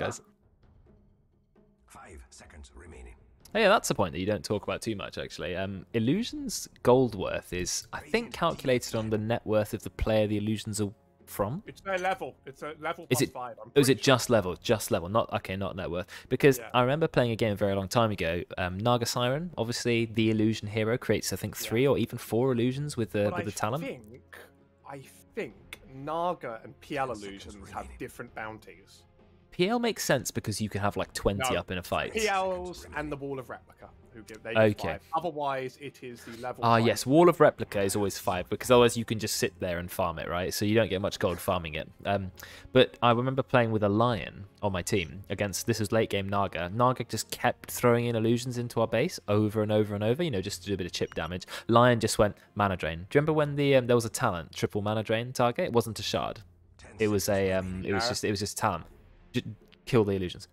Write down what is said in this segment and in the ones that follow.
guys. 5 seconds remaining. Oh, yeah, that's a point that you don't talk about too much, actually. Illusions gold worth is, I think, calculated on the net worth of the player the illusions are from. It's their level. It's a level Is plus it? 5. Is it just level? Just level? Not okay. Not net worth. Because Yeah. I remember playing a game a very long time ago. Naga Siren, obviously the illusion hero, creates I think 3 or even 4 illusions with the talent. I think Naga and PL illusions have different bounties. PL makes sense because you can have like 20 up in a fight. PLs and the Wall of Replica, who give they Okay. give 5. Otherwise, it is the level. Ah, 5. yes, Wall of Replica is always 5 because otherwise you can just sit there and farm it, right? So you don't get much gold farming it. But I remember playing with a Lion on my team against, this was late game Naga. Naga just kept throwing in illusions into our base over and over and over, you know, just to do a bit of chip damage. Lion just went mana drain. Do you remember when there was a talent, triple mana drain target? It wasn't a shard. It was a it was just talent. Kill the illusions,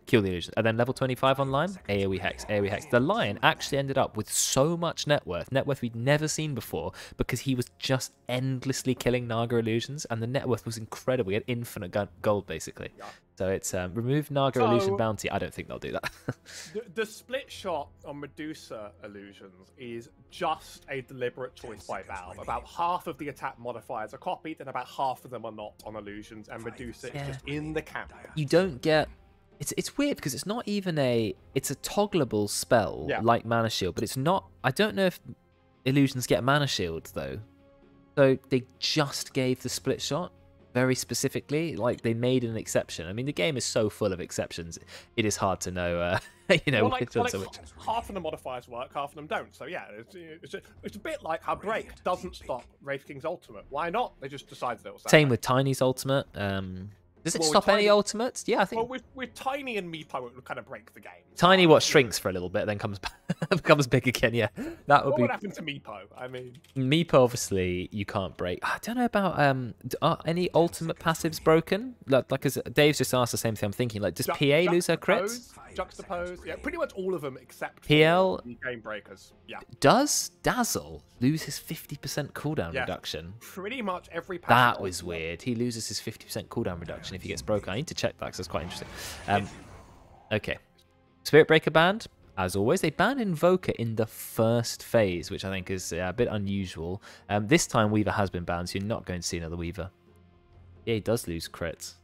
and then level 25 online, AoE hex, AoE hex. The Lion actually ended up with so much net worth we'd never seen before, because he was just endlessly killing Naga illusions, and the net worth was incredible. He had infinite gold basically. Yeah. So it's remove Naga illusion bounty. I don't think they'll do that. the split shot on Medusa illusions is just a deliberate choice by Valve. About half of the attack modifiers are copied, and about half of them are not on illusions, and Medusa is just in the camp. You don't get... It's weird because it's not even it's a toggleable spell like Mana Shield, but it's not... I don't know if illusions get Mana Shield though. So they just gave the split shot very specifically, like they made an exception. I mean, the game is so full of exceptions, it is hard to know, you know, well, half of the modifiers work, half of them don't. So yeah, it's a bit like how Break doesn't stop Wraith King's ultimate. Why not? They just decided it was that. Same with Tiny's ultimate. Does it stop any ultimates? Yeah, I think. Well, with Tiny and Meepo, it would kind of break the game. Tiny shrinks for a little bit, then becomes big again. Yeah, that would be. What would happen to Meepo? I mean, Meepo obviously you can't break. I don't know about are any ultimate passives broken? Like as Dave's just asked the same thing. I'm thinking like, does PA lose her crits? Juxtapose, yeah, pretty much all of them except PL the game breakers. Yeah. Does Dazzle lose his 50% cooldown reduction? Pretty much every passive. That was weird. He loses his 50% cooldown reduction if he gets broken. I need to check that because that's quite interesting. Okay. Spirit Breaker banned. As always, they banned Invoker in the first phase, which I think is a bit unusual. This time Weaver has been banned, so you're not going to see another Weaver. Yeah, he does lose crits.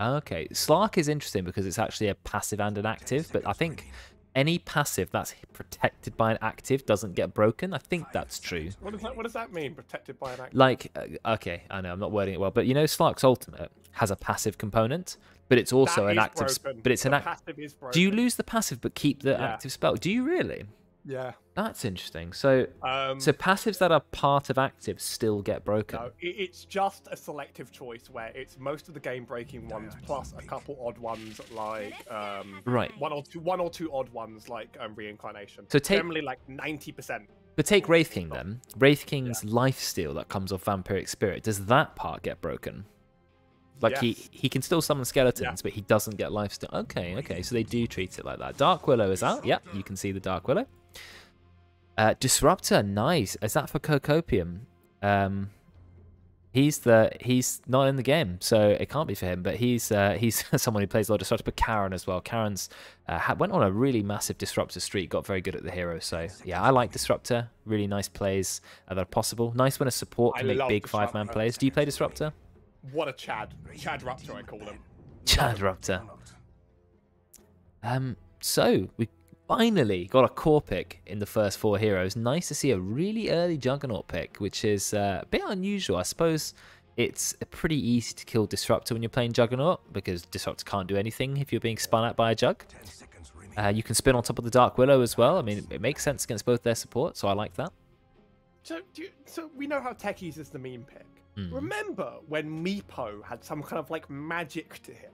Okay, Slark is interesting because it's actually a passive and an active, but I think any passive that's protected by an active doesn't get broken. I think that's true. What does that mean, protected by an active? Like, okay, I know I'm not wording it well, but you know Slark's ultimate has a passive component, but it's also an active. But it's an active. Do you lose the passive but keep the active spell? Do you really? Yeah. That's interesting. So, so passives that are part of active still get broken. No, it's just a selective choice where it's most of the game-breaking ones plus a couple odd ones like right, one or two odd ones like reincarnation. So generally like 90%. But take Wraith King then. Wraith King's lifesteal that comes off Vampiric Spirit. Does that part get broken? Like he can still summon skeletons, but he doesn't get lifesteal. Okay. So they do treat it like that. Dark Willow is out. Yep, you can see the Dark Willow. Disruptor, nice. Is that for Cocopium? He's not in the game, so it can't be for him. But he's someone who plays a lot of Disruptor. But Karen as well. Karen's went on a really massive Disruptor streak. Got very good at the hero. So yeah, I like Disruptor. Really nice plays that are possible. Nice when a support can make big 5-man plays. Do you play Disruptor? What a Chad Raptor, I call him. Chad Raptor. So we finally got a core pick in the first 4 heroes. Nice to see a really early Juggernaut pick, which is a bit unusual. I suppose it's pretty easy to kill Disruptor when you're playing Juggernaut, because Disruptor can't do anything if you're being spun at by a Jug. You can spin on top of the Dark Willow as well. I mean, it makes sense against both their support, so I like that. So we know how Techies is the meme pick. Remember when Meepo had some kind of like magic to him,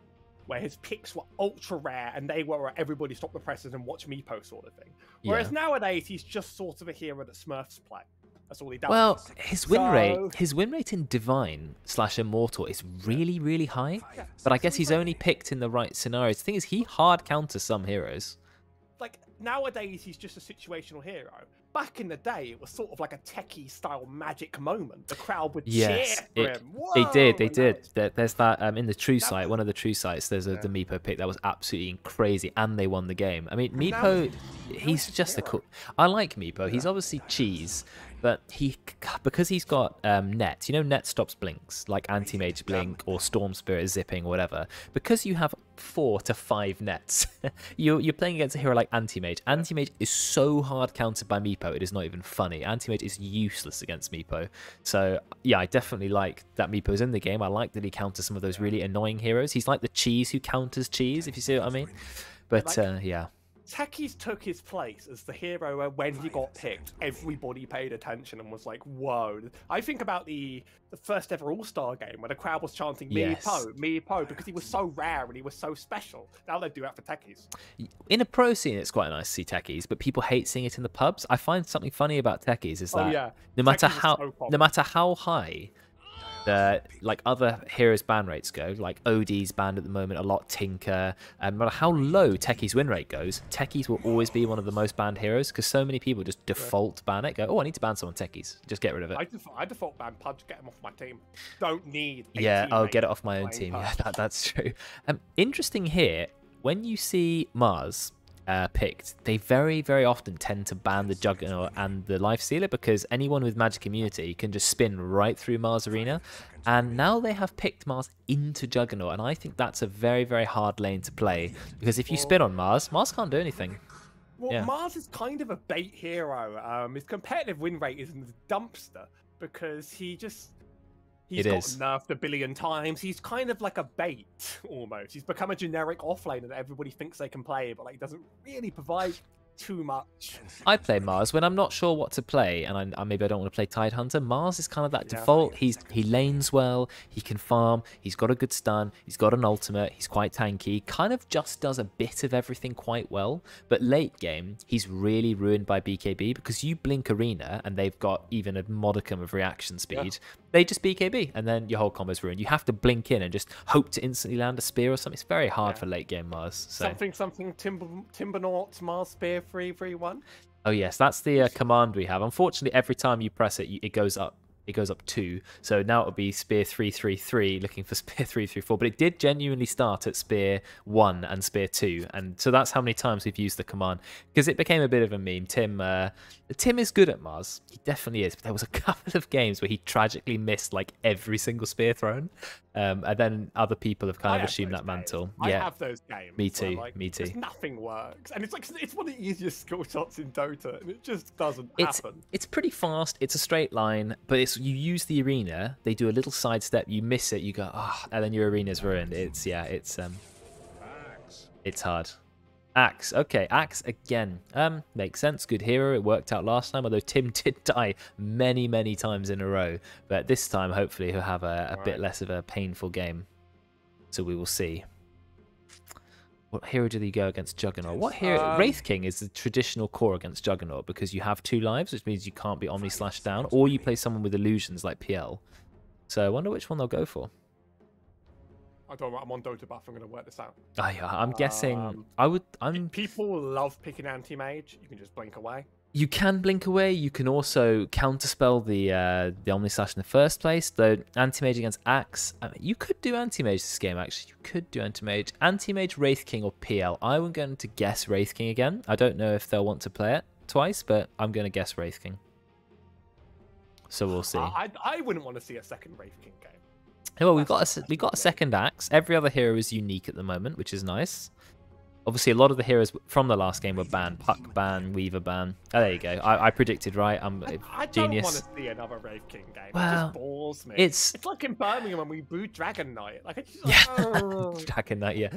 where his picks were ultra rare and they were everybody stop the presses and watch Meepo sort of thing. Whereas nowadays he's just sort of a hero that Smurfs play. That's all he does. Well, his win rate in Divine/Immortal is really, really high. But I guess he's only picked in the right scenarios. The thing is, he hard counters some heroes. Like nowadays he's just a situational hero. Back in the day, it was sort of like a techie style magic moment. The crowd would cheer for him. They did. They Whoa, did. There's that in the true site, one of the true sites. There's the Meepo pick that was absolutely crazy, and they won the game. I mean, Meepo, he's just a cool. I like Meepo. He's obviously cheese, but because he's got net. You know, net stops blinks like anti-mage blink or storm spirit zipping or whatever. Because you have 4 to 5 nets, you're playing against a hero like anti-mage. Anti-mage is so hard countered by Meepo. It is not even funny. Anti-mage is useless against Meepo. So yeah, I definitely like that Meepo's in the game. I like that he counters some of those really annoying heroes. He's like the cheese who counters cheese, if you see what I mean. But yeah. Techies took his place as the hero where when he got picked, everybody paid attention and was like, whoa. I think about the first ever All-Star game where the crowd was chanting Meepo, Meepo, because he was so rare and he was so special. Now they do that for techies. In a pro scene, it's quite nice to see techies, but people hate seeing it in the pubs. I find something funny about techies is that no matter how high like other heroes ban rates go, like OD's banned at the moment a lot, Tinker, and no matter how low Techie's win rate goes, Techies will always be one of the most banned heroes because so many people just default ban it, go, oh, I need to ban someone Techies, just get rid of it. I default ban Pudge, get him off my team. Don't need I'll get it off my own team. Pudge. Yeah, that's true. Interesting here, when you see Mars picked, they very, very often tend to ban the Juggernaut and the Life Stealer because anyone with Magic Immunity can just spin right through Mars Arena. And now they have picked Mars into Juggernaut, and I think that's a very, very hard lane to play because if you spin on Mars, Mars can't do anything. Well, Mars is kind of a bait hero. His competitive win rate is in the dumpster because he's got nerfed a billion times. He's kind of like a bait, almost. He's become a generic offlaner that everybody thinks they can play, but like doesn't really provide too much. I play Mars when I'm not sure what to play, and maybe I don't want to play Tidehunter. Mars is kind of that default. He lanes well, he can farm, he's got a good stun, he's got an ultimate, he's quite tanky, kind of just does a bit of everything quite well. But late game, he's really ruined by BKB because you blink Arena and they've got even a modicum of reaction speed. They just BKB and then your whole combo's ruined. You have to blink in and just hope to instantly land a spear or something. It's very hard for late game Mars. So. Something Timbernaut Mars spear 3-3-1. Oh yes, that's the command we have. Unfortunately, every time you press it, it goes up. It goes up 2. So now it'll be Spear 3-3-3, looking for Spear 3-3-4. But it did genuinely start at Spear 1 and Spear 2. And so that's how many times we've used the command. Because it became a bit of a meme. Tim is good at Mars. He definitely is. But there was a couple of games where he tragically missed like every single spear thrown. And then other people have kind of assumed that mantle. I have those games. Me too. Like, me too. Nothing works. And it's one of the easiest skill shots in Dota. And it just doesn't happen. It's pretty fast. It's a straight line. But you use the arena, they do a little sidestep, you miss it, you go, and then your arena's ruined. It's hard. Axe, okay, Axe again. Makes sense, good hero, it worked out last time, although Tim did die many, many times in a row. But this time, hopefully, he'll have a bit less of a painful game. So we will see. What hero did he go against Juggernaut? What hero? Wraith King is the traditional core against Juggernaut because you have 2 lives, which means you can't be Omni Slash down, or you play someone with illusions like PL. So I wonder which one they'll go for. I don't know. I'm on Dota buff. I'm going to work this out. Oh, yeah, I'm guessing. People love picking anti-mage. You can just blink away. You can blink away. You can also counterspell the Omni Slash in the first place. Though anti-mage against Axe, you could do anti-mage this game. Actually, you could do anti-mage, Wraith King or PL. I'm going to guess Wraith King again. I don't know if they'll want to play it twice, but I'm going to guess Wraith King. So we'll see. I wouldn't want to see a second Wraith King game. Well, we've got a second Axe. Every other hero is unique at the moment, which is nice. Obviously, a lot of the heroes from the last game were banned. Puck ban, Weaver ban. Oh, there you go. I predicted right. I'm a I genius. don't want to see another Wraith King game. Well, it just bores me. It's like in Birmingham when we booed Dragon Knight. Like, Dragon Knight, yeah.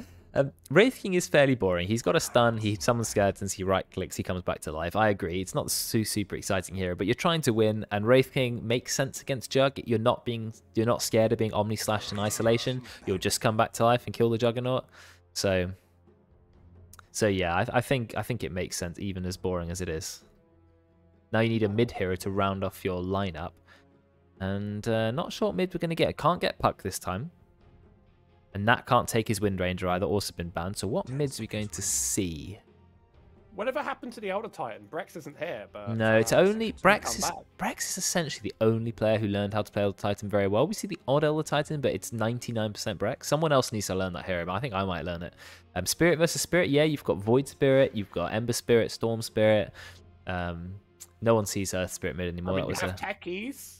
Wraith King is fairly boring. He's got a stun, he summons skeletons, he right-clicks, he comes back to life. I agree. It's not super exciting hero, but you're trying to win, and Wraith King makes sense against Jug. You're not scared of being Omni Slashed in isolation. You'll just come back to life and kill the Juggernaut. So yeah, I think it makes sense, even as boring as it is. Now you need a mid hero to round off your lineup, and not sure what mid we're going to get. Can't get Puck this time. And Nat can't take his Wind Ranger either, also been banned. So what mids are we going to see? Whatever happened to the Elder Titan? Brex isn't here, but No, it's only Brex come back. Brex is essentially the only player who learned how to play Elder Titan very well. We see the odd Elder Titan, but it's 99% Brex. Someone else needs to learn that hero, but I think I might learn it. Spirit versus Spirit, yeah, you've got Void Spirit, you've got Ember Spirit, Storm Spirit. No one sees Earth Spirit mid anymore. I mean, that was you have techies.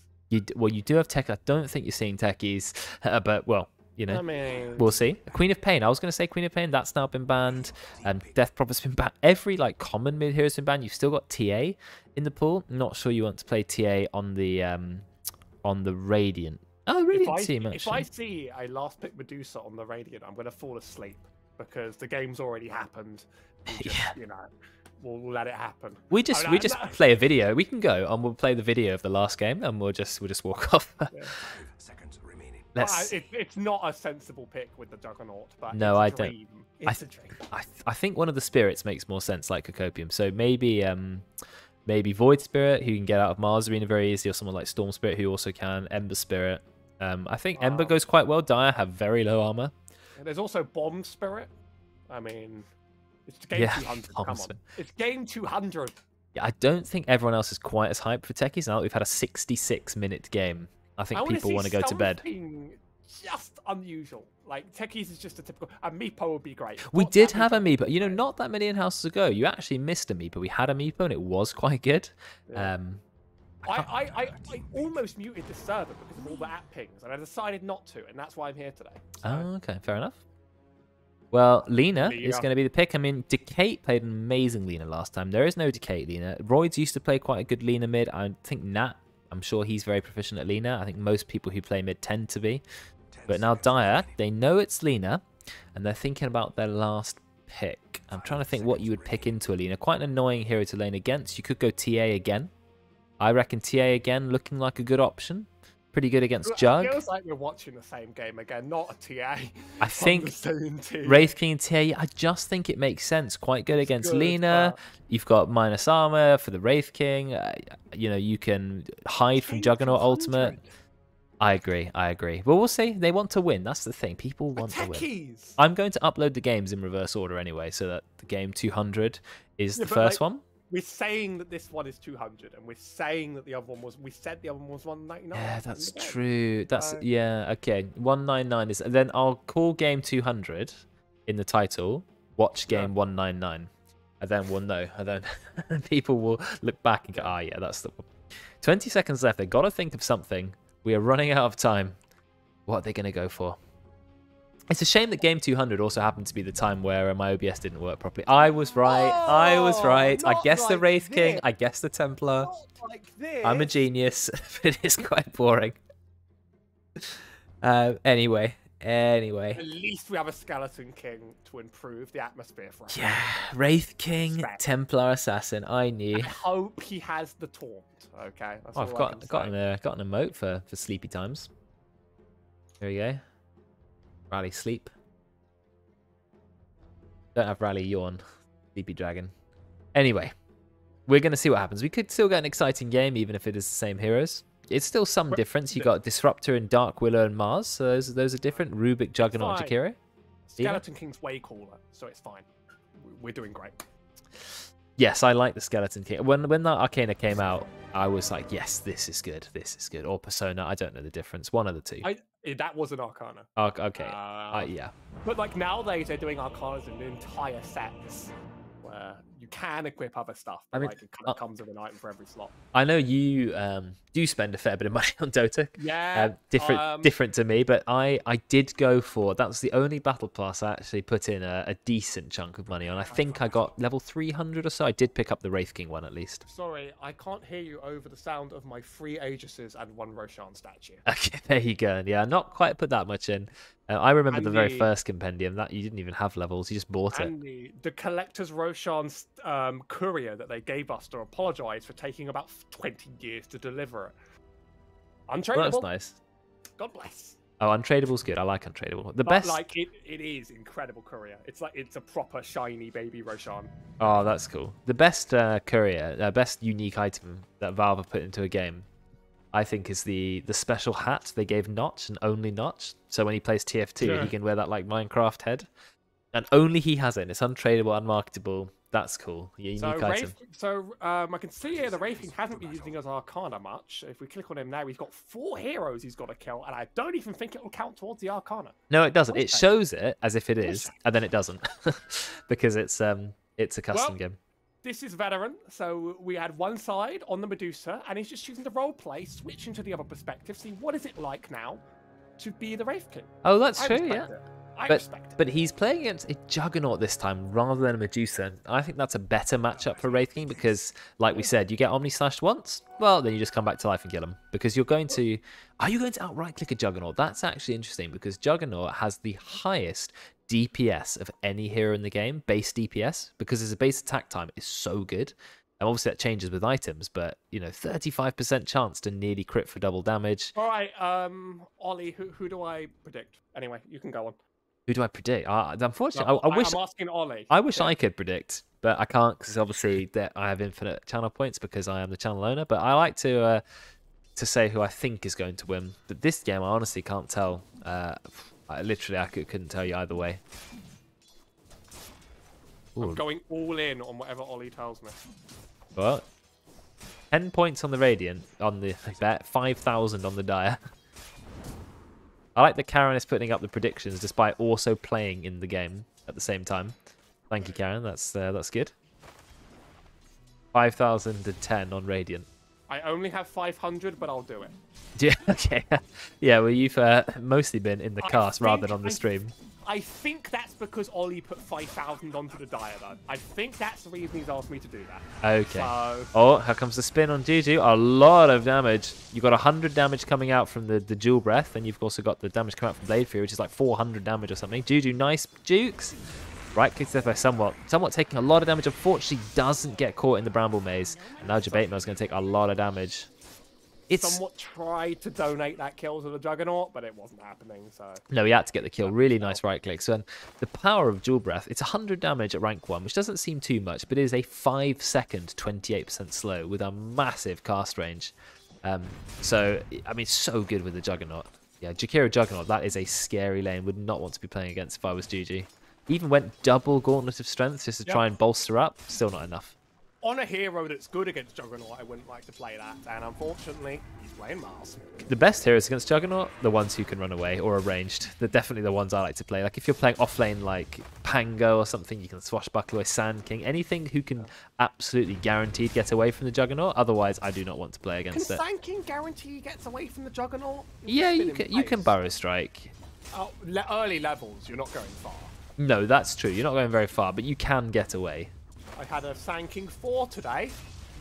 Well, you do have tech. I don't think you're seeing techies, but well. You know, I mean, we'll see. Queen of Pain. I was going to say Queen of Pain. That's now been banned. Death Prophet's been banned. Every like common mid hero's been banned. You've still got TA in the pool. I'm not sure you want to play TA on the Radiant. Oh, Radiant team. Actually, if I see a last pick Medusa on the Radiant, I'm going to fall asleep because the game's already happened. You know, we'll let it happen. We just play a video. We can go and we'll play the video of the last game and we'll just walk off. Yeah. 5 seconds remaining. It's not a sensible pick with the Juggernaut, but no, it's I a don't. dream. It's a dream. I think one of the spirits makes more sense, like Cocopium. So maybe Void Spirit, who can get out of Mars Arena very easily, or someone like Storm Spirit, who also can. Ember Spirit. I think Ember goes quite well. Dire have very low armor. There's also Bomb Spirit. I mean, it's game 200. Come on, it's game 200. Yeah, I don't think everyone else is quite as hyped for techies now that we've had a 66-minute game. I think people want to go to bed. Just unusual. Like techies is just a typical. A Meepo would be great. We did have a Meepo. You know, not that many in-houses ago. You actually missed a Meepo. We had a Meepo and it was quite good. Yeah. I almost muted the server because of all the app pings, and I decided not to, and that's why I'm here today. So. Oh, okay, fair enough. Well, Lina is going to be the pick. I mean, Decate played an amazing Lina last time. There is no Decate Lina. Roids used to play quite a good Lina mid. I think Nat, I'm sure he's very proficient at Lina. I think most people who play mid tend to be. But now Dire, they know it's Lina, and they're thinking about their last pick. I'm trying to think what you would pick into a Lina. Quite an annoying hero to lane against. You could go TA again. I reckon TA again looking like a good option. Pretty good against Jug. It feels like we're watching the same game again, not a TA. I think team. Wraith King and TA, I just think it makes sense. Quite good against Lina. You've got minus armor for the Wraith King. You know, you can hide from Juggernaut ultimate. I agree. But we'll see. They want to win. That's the thing. People want to win. I'm going to upload the games in reverse order anyway, so that the game 200 is the first one. We're saying that this one is 200, and we're saying that the other one was. We said the other one was 199. Yeah, that's true. That's yeah. Okay, 199 is. Then I'll call game 200 in the title. Watch game 199, and then we'll know. And then people will look back and go, "Ah, yeah, that's the one." 20 seconds left. They got to think of something. We are running out of time. What are they going to go for? It's a shame that game 200 also happened to be the time where my OBS didn't work properly. I was right. I was right. I guessed the Wraith King. I guessed the Templar. I'm a genius, but it is quite boring. Anyway. At least we have a Skeleton King to improve the atmosphere for us. Yeah, Wraith King, Templar Assassin. I knew. I hope he has the taunt. Okay. That's I've got an emote for sleepy times. There you go. Rally sleep. Don't have rally yawn. Sleepy dragon. Anyway, we're going to see what happens. We could still get an exciting game even if it is the same heroes. It's still some difference. You got Disruptor and Dark Willow and Mars. So those are different. Rubik, Juggernaut, Jakiro. Skeleton King's way cooler, so it's fine. We're doing great. Yes, I like the Skeleton King. When that Arcana came out, I was like, yes, this is good. This is good. Or Persona. I don't know the difference. One of the two. That was an Arcana. Oh, okay. Yeah. But like nowadays, they're doing Arcanas in entire sets where you can equip other stuff. But, I mean, like it kind of comes with an item for every slot. I know you do spend a fair bit of money on Dota. Yeah. Different to me, but I did go for that was the only battle pass I actually put in a decent chunk of money on. I think I got level 300 or so. I did pick up the Wraith King one at least. Sorry, I can't hear you over the sound of my 3 Aegises and 1 Roshan statue. Okay, there you go. Yeah, not quite put that much in. I remember the very first compendium that you didn't even have levels. You just bought it. The collector's Roshan courier that they gave us to apologise for taking about 20 years to deliver it. Untradeable. Well, that's nice. God bless. Oh, Untradable's good. I like Untradable. The best, like it is incredible courier. It's like it's a proper shiny baby Roshan. Oh, that's cool. The best courier, best unique item that Valve have put into a game, I think, is the special hat they gave Notch and only Notch. So when he plays TF2, he can wear that like Minecraft head, and only he has it. And it's untradeable, unmarketable. That's cool. Yeah, So, unique item. I can see here the Wraith King hasn't been using his Arcana much. If we click on him now, he's got 4 heroes he's got to kill, and I don't even think it will count towards the Arcana. No, it doesn't. It shows it as if it is, and then it doesn't, because it's a custom game. This is veteran, so we had one side on the Medusa, and he's just choosing the role play, switching to the other perspective, see what is it like now to be the Wraith King. Oh, that's true, yeah. I respect it. But he's playing against a Juggernaut this time rather than a Medusa. I think that's a better matchup for Wraith King because, like we said, you get Omni Slashed once, well, then you just come back to life and kill him. Because you're going to... Are you going to outright click a Juggernaut? That's actually interesting because Juggernaut has the highest DPS of any hero in the game, base DPS, because his base attack time is so good. And obviously that changes with items, but, 35% chance to nearly crit for double damage. All right, Ollie, who do I predict? Anyway, you can go on. Who do I predict? Unfortunately, No, I wish I'm asking Ollie. I wish I could predict, but I can't because obviously that I have infinite channel points because I am the channel owner. But I like to say who I think is going to win. But this game, I honestly can't tell. I couldn't tell you either way. I'm going all in on whatever Ollie tells me. What? 10 points on the Radiant on the bet, 5,000 on the Dire. I like that Karen is putting up the predictions despite also playing in the game at the same time. Thank you, Karen. That's good. 5,010 on Radiant. I only have 500, but I'll do it. Yeah, okay. Yeah, well, you've mostly been in the cast rather than on the stream. I think that's because Ollie put 5,000 onto the Dire, though. I think that's the reason he's asked me to do that. Okay. So... Oh, here comes the spin on Juju. A lot of damage. You've got 100 damage coming out from the Dual Breath, and you've also got the damage coming out from Blade Fury, which is like 400 damage or something. Juju, nice jukes. Right click death by somewhat taking a lot of damage. Unfortunately, doesn't get caught in the Bramble Maze. And now Jabate is going to take a lot of damage. Somewhat tried to donate that kill to the Juggernaut, but it wasn't happening. So no, he had to get the kill. Really nice right click. So the power of Dual Breath, it's 100 damage at rank 1, which doesn't seem too much, but it is a 5-second 28% slow with a massive cast range. So, I mean, so good with the Juggernaut. Yeah, Jakiro Juggernaut, that is a scary lane. Would not want to be playing against if I was GG. Even went double Gauntlet of Strength just to try and bolster up. Still not enough. On a hero that's good against Juggernaut, I wouldn't like to play that. And unfortunately, he's playing Mars. The best heroes against Juggernaut, the ones who can run away or are ranged. They're definitely the ones I like to play. Like if you're playing offlane like Pango or something, you can Swashbuckle away Sand King. Anything who can absolutely guaranteed get away from the Juggernaut. Otherwise, I do not want to play against it. Can Sand King guarantee he gets away from the Juggernaut? Yeah, you can Burrow Strike. Oh, early levels, you're not going far. No, that's true. You're not going very far, but you can get away. I had a Sand King 4 today.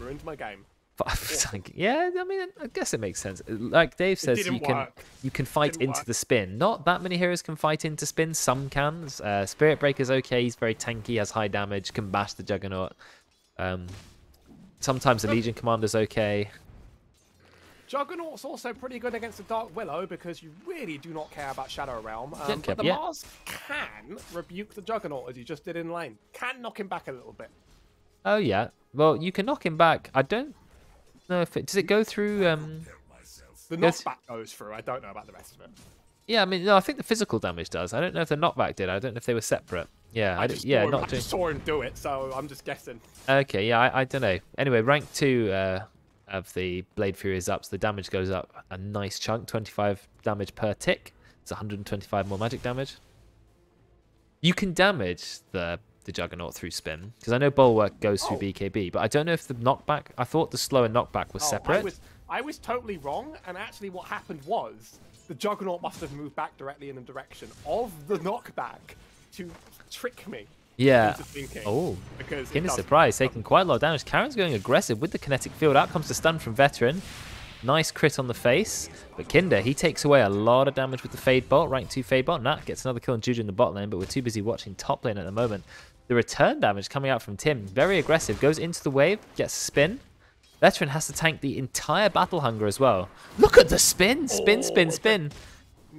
Ruined my game. Yeah, I mean, I guess it makes sense. Like Dave says, you can fight into the spin. Not that many heroes can fight into spin. Some can. Spirit Breaker's okay. He's very tanky, has high damage, can bash the Juggernaut. Sometimes the Legion Commander's okay. Juggernaut's also pretty good against the Dark Willow because you really do not care about Shadow Realm. But the Mars can rebuke the Juggernaut as you just did in lane. Can knock him back a little bit. Oh, yeah. Well, you can knock him back. I don't know if it... Does it go through... The knockback goes through. I don't know about the rest of it. Yeah, I mean, no, I think the physical damage does. I don't know if the knockback did. I don't know if they were separate. Yeah, I just saw him do it, so I'm just guessing. Okay, yeah, I don't know. Anyway, rank 2... of the Blade Fury is up, so the damage goes up a nice chunk, 25 damage per tick. It's 125 more magic damage. You can damage the Juggernaut through spin, because I know Bulwark goes through BKB, but I don't know if the knockback... I thought the slow and knockback was separate. I was totally wrong, and actually what happened was the Juggernaut must have moved back directly in the direction of the knockback to trick me. Yeah. Oh, Kinder's surprise, taking quite a lot of damage. Karen's going aggressive with the kinetic field. Out comes the stun from Veteran. Nice crit on the face. But Kinder, he takes away a lot of damage with the Fade Bolt. Rank 2 Fade Bolt. Nat gets another kill on Juju in the bot lane, but we're too busy watching top lane at the moment. The return damage coming out from Tim. Very aggressive. Goes into the wave. Gets a spin. Veteran has to tank the entire Battle Hunger as well. Look at the spin. Spin, spin, spin.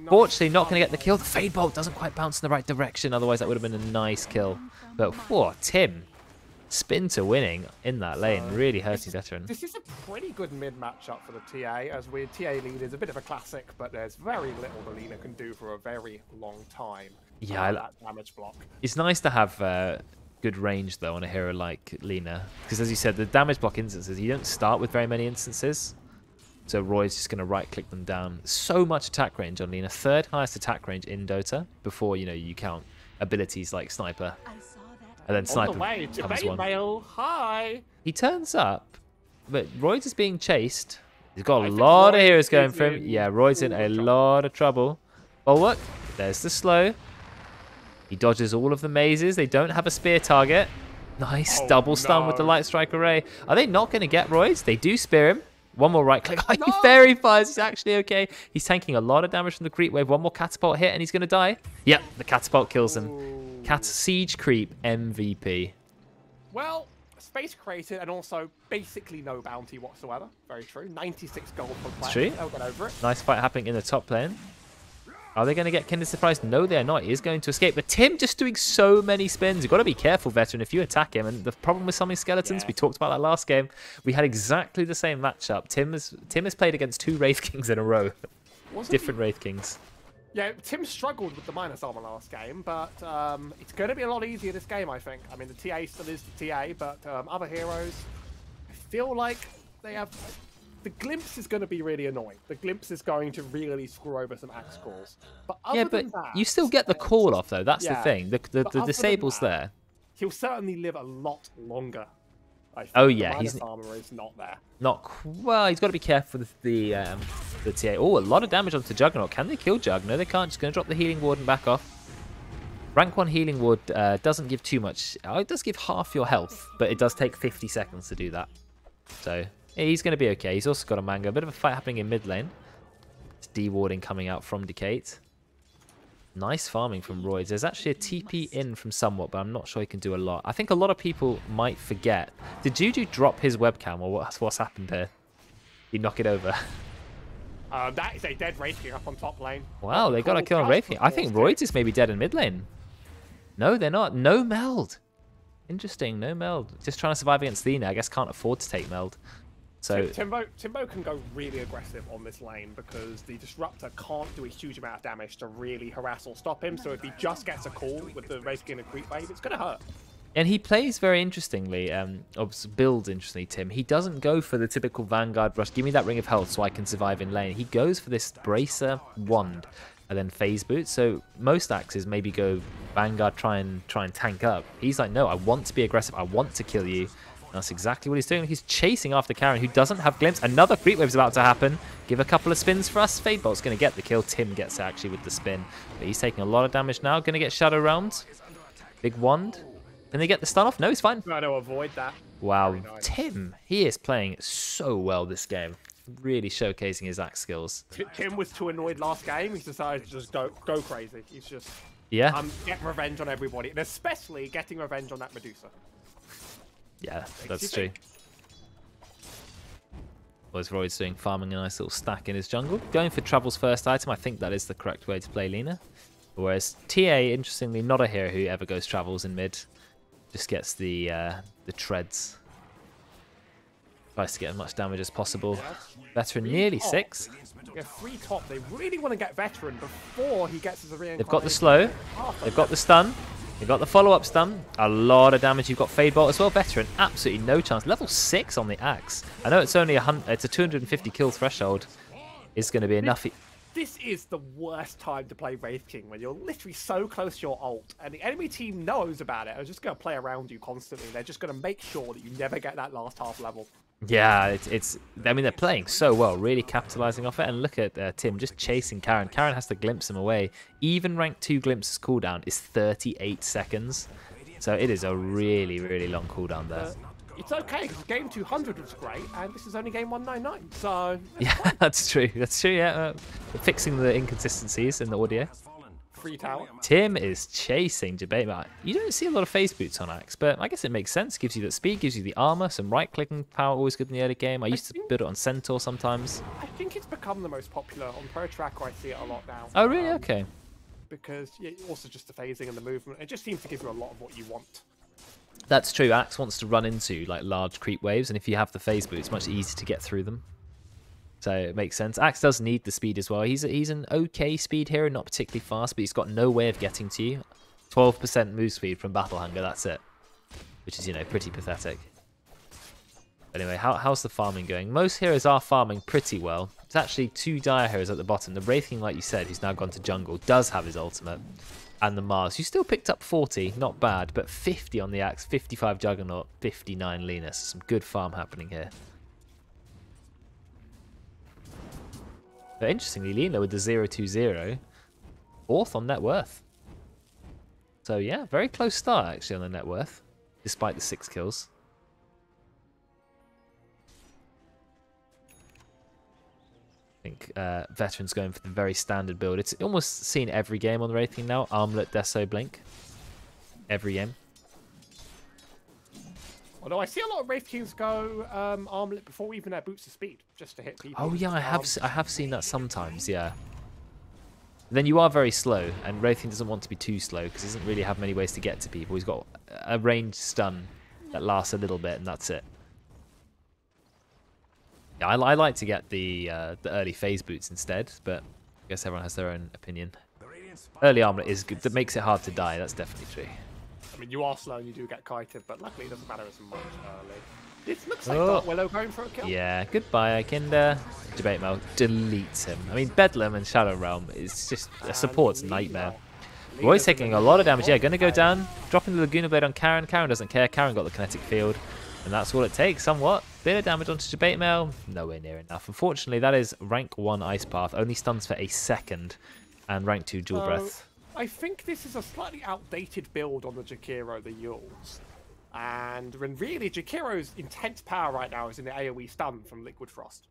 Fortunately, not going to get the kill. The Fade Bolt doesn't quite bounce in the right direction. Otherwise, that would have been a nice kill. But, whoa, Tim. Spin to winning in that lane. Really hurting Veteran. This is a pretty good mid matchup for the TA. As we TA lead is a bit of a classic, but there's very little the Lina can do for a very long time. Yeah, that damage block. It's nice to have good range though on a hero like Lina, because as you said, the damage block instances, you don't start with very many instances. So Roy's just going to right-click them down. So much attack range on Lina. 3rd highest attack range in Dota before, you know, you count abilities like Sniper. And then Sniper comes one. Hi. He turns up, but Roy's is being chased. He's got a lot of heroes going for him. Yeah, Roy's in a lot of trouble. Bulwark, there's the slow. He dodges all of the mazes. They don't have a spear target. Nice double stun with the Light Strike Array. Are they not going to get Roy's? They do spear him. One more right click. He fairy fires. He's actually okay. He's tanking a lot of damage from the creep wave. One more catapult hit and he's going to die. Yep, the catapult kills him. Siege creep MVP. Well, space created and also basically no bounty whatsoever. Very true. 96 gold per player. True. They'll get over it. Nice fight happening in the top lane. Are they going to get Kinder Surprise? No, they're not. He is going to escape. But Tim just doing so many spins. You've got to be careful, veteran, if you attack him. And the problem with summoning skeletons, we talked about that last game. We had exactly the same matchup. Tim has played against 2 Wraith Kings in a row. Different Wraith Kings. Yeah, Tim struggled with the minus armor last game, but it's going to be a lot easier this game, I think. I mean, the TA still is the TA, but other heroes, I feel like they have... The glimpse is going to be really annoying. The glimpse is going to really screw over some axe calls. But other than that, you still get the call off, though. That's the thing. The disable's there. He'll certainly live a lot longer. I think. Oh, yeah. His armor is not there. Well, he's got to be careful with the TA. Oh, a lot of damage onto Juggernaut. Can they kill Jug? No, they can't. Just going to drop the Healing Ward and back off. Rank 1 Healing Ward doesn't give too much. It does give half your health, but it does take 50 seconds to do that. So... he's going to be okay. He's also got a mango. A bit of a fight happening in mid lane. It's D-warding coming out from Decate. Nice farming from Royds. There's actually a TP in from somewhat, but I'm not sure he can do a lot. I think a lot of people might forget. Did Juju drop his webcam, or what's happened here? He knock it over. That is a dead Wraith King up on top lane. Wow, they got a kill on Wraith King. I think Royds is maybe dead in mid lane. No, they're not. No meld. Interesting, no meld. Just trying to survive against Lina. I guess can't afford to take meld. So Timbo can go really aggressive on this lane because the Disruptor can't do a huge amount of damage to really harass or stop him. So if he just gets a call with the Wraith King and Creep Wave, it's going to hurt. And he plays very interestingly, builds interestingly, Tim. He doesn't go for the typical Vanguard rush. Give me that Ring of Health so I can survive in lane. He goes for this Bracer Wand and then Phase Boot. So most axes maybe go Vanguard, try and tank up. He's like, no, I want to be aggressive. I want to kill you. That's exactly what he's doing. He's chasing after Karen, who doesn't have Glimpse. Another Creep Wave's about to happen. Give a couple of spins for us. Fadebolt's going to get the kill. Tim gets it actually with the spin. But he's taking a lot of damage now. Going to get Shadow Realmed. Big Wand. Can they get the stun off? No, he's fine. Try to avoid that. Wow. Nice. Tim, he is playing so well this game. Really showcasing his axe skills. Tim was too annoyed last game. He decided to just go crazy. He's just... yeah. Getting revenge on everybody. And especially getting revenge on that Medusa. Yeah, that's true. Was Roy's doing farming a nice little stack in his jungle. Going for Travel's first item, I think that is the correct way to play Lina. Whereas TA, interestingly, not a hero who ever goes Travels in mid. Just gets the treads. Tries to get as much damage as possible. Veteran nearly 6. Yeah, 3 top. They really want to get Veteran before he gets his reincarnation. They've got the slow. They've got the stun. You've got the follow-up stun. A lot of damage. You've got Fadebolt as well. Veteran, absolutely no chance. Level 6 on the axe. I know it's only it's a 250 kill threshold. Is going to be enough. This is the worst time to play Wraith King, when you're literally so close to your ult, and the enemy team knows about it. They're just going to play around you constantly. They're just going to make sure that you never get that last half level. Yeah, I mean, they're playing so well, really capitalizing off it. And look at Tim just chasing Karen. Karen has to glimpse him away. Even rank 2 glimpses cooldown is 38 seconds. So it is a really, really long cooldown there. It's okay, because game 200 was great, and this is only game 199. So yeah, fine. That's true. That's true. Yeah, fixing the inconsistencies in the audio. Free tower. Tim is chasing Jabema. You don't see a lot of phase boots on Axe, but I guess it makes sense. Gives you that speed, gives you the armor, some right-clicking power, always good in the early game. I used to build it on Centaur sometimes. I think it's become the most popular on Pro Tracker. I see it a lot now. Oh, really? Okay. Because yeah, also just the phasing and the movement. It just seems to give you a lot of what you want. That's true. Axe wants to run into like large creep waves, and if you have the phase boot, it's much easier to get through them. So it makes sense. Axe does need the speed as well. He's an okay speed hero, not particularly fast, but he's got no way of getting to you. 12% move speed from Battle Hunger, that's it. which is, you know, pretty pathetic. Anyway, how's the farming going? Most heroes are farming pretty well. It's actually 2 dire heroes at the bottom. The Wraith King, like you said, who's now gone to jungle, does have his ultimate. And the Mars, you still picked up 40, not bad, but 50 on the Axe, 55 Juggernaut, 59 Linus. Some good farm happening here. But interestingly, Lena with the 0-2-0, 4th on net worth. So yeah, very close start actually on the net worth, despite the 6 kills. I think Veteran's going for the very standard build. It's almost seen every game on the Wraith King now. Armlet, Deso, Blink. Every game. Although I see a lot of Wraith Kings go Armlet before even their boots of speed, just to hit people. Oh yeah, I have seen that sometimes, yeah. Then you are very slow, and Wraith King doesn't want to be too slow, because he doesn't really have many ways to get to people. He's got a ranged stun that lasts a little bit, and that's it. Yeah, I like to get the early phase boots instead, but I guess everyone has their own opinion. Early Armlet is good. That makes it hard to die. That's definitely true. I mean, you are slow and you do get kited, but luckily it doesn't matter as much early. This looks like Dark Willow going for a kill. Yeah, goodbye, Kinder. Debate Mail deletes him. I mean, Bedlam and Shadow Realm is just a support's nightmare. Roy's taking a lot of damage. Yeah, going to go down. Dropping the Laguna Blade on Karen. Karen doesn't care. Karen got the kinetic field. And that's all it takes, somewhat. Bit of damage onto Debate Mail. Nowhere near enough. Unfortunately, that is rank 1 Ice Path. Only stuns for a second. And rank 2 Dual Breath. I think this is a slightly outdated build on the Jakiro, the Yules. And when really, Jakiro's intense power right now is in the AoE stun from Liquid Frost.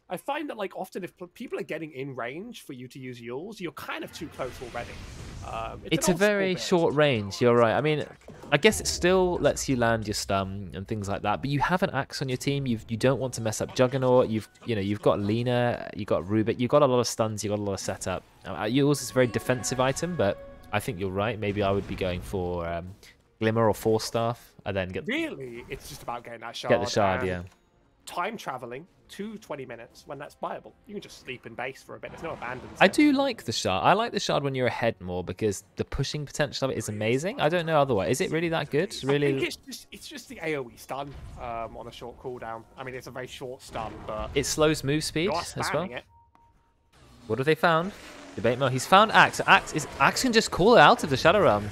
I find that, like, often if people are getting in range for you to use Yules, you're kind of too close already. It's a very short range, you're right. I mean, I guess it still lets you land your stun and things like that, but you have an Axe on your team. You don't want to mess up Juggernaut. You've got Lena, you've got Rubik, you've got a lot of stuns, you've got a lot of setup. Yules is a very defensive item, but I think you're right. Maybe I would be going for Glimmer or Force Staff, and then get. Really, it's just about getting that shard. Get the shard, yeah. Time traveling to 20 minutes when that's viable. You can just sleep in base for a bit. There's no abandon. I do like the shard. I like the shard when you're ahead more because the pushing potential of it is amazing. I don't know otherwise. Is it really that good? Really? I think it's just the AoE stun on a short cooldown. I mean, it's a very short stun, but it slows move speed as well. It. What have they found? Debate Mode. He's found Axe. Axe can just call it out of the Shadow Realm.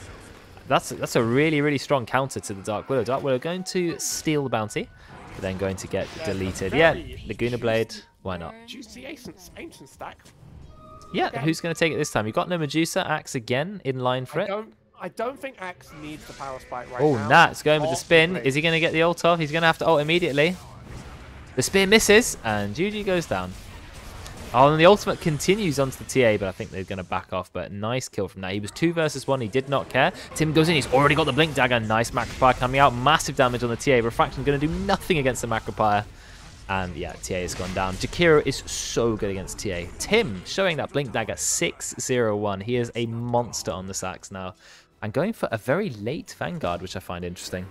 That's a really, really strong counter to the Dark Willow. Dark Willow going to steal the bounty, but then going to get deleted. Yeah, Laguna Blade. Why not? Juicy ancient stack. Yeah, again. Who's going to take it this time? You got no Medusa. Axe again in line for it. I don't think Axe needs the power spike right now. Oh, Nat's going with the spin. Is he going to get the ult off? He's going to have to ult immediately. The spear misses, and GG goes down. Oh, and the ultimate continues onto the TA, but I think they're going to back off. But nice kill from that. He was 2 versus 1. He did not care. Tim goes in. He's already got the Blink Dagger. Nice Macropire coming out. Massive damage on the TA. Refraction going to do nothing against the Macropire. And yeah, TA has gone down. Jakiro is so good against TA. Tim showing that Blink Dagger 6-0-1. He is a monster on the sacks now. And going for a very late Vanguard, which I find interesting.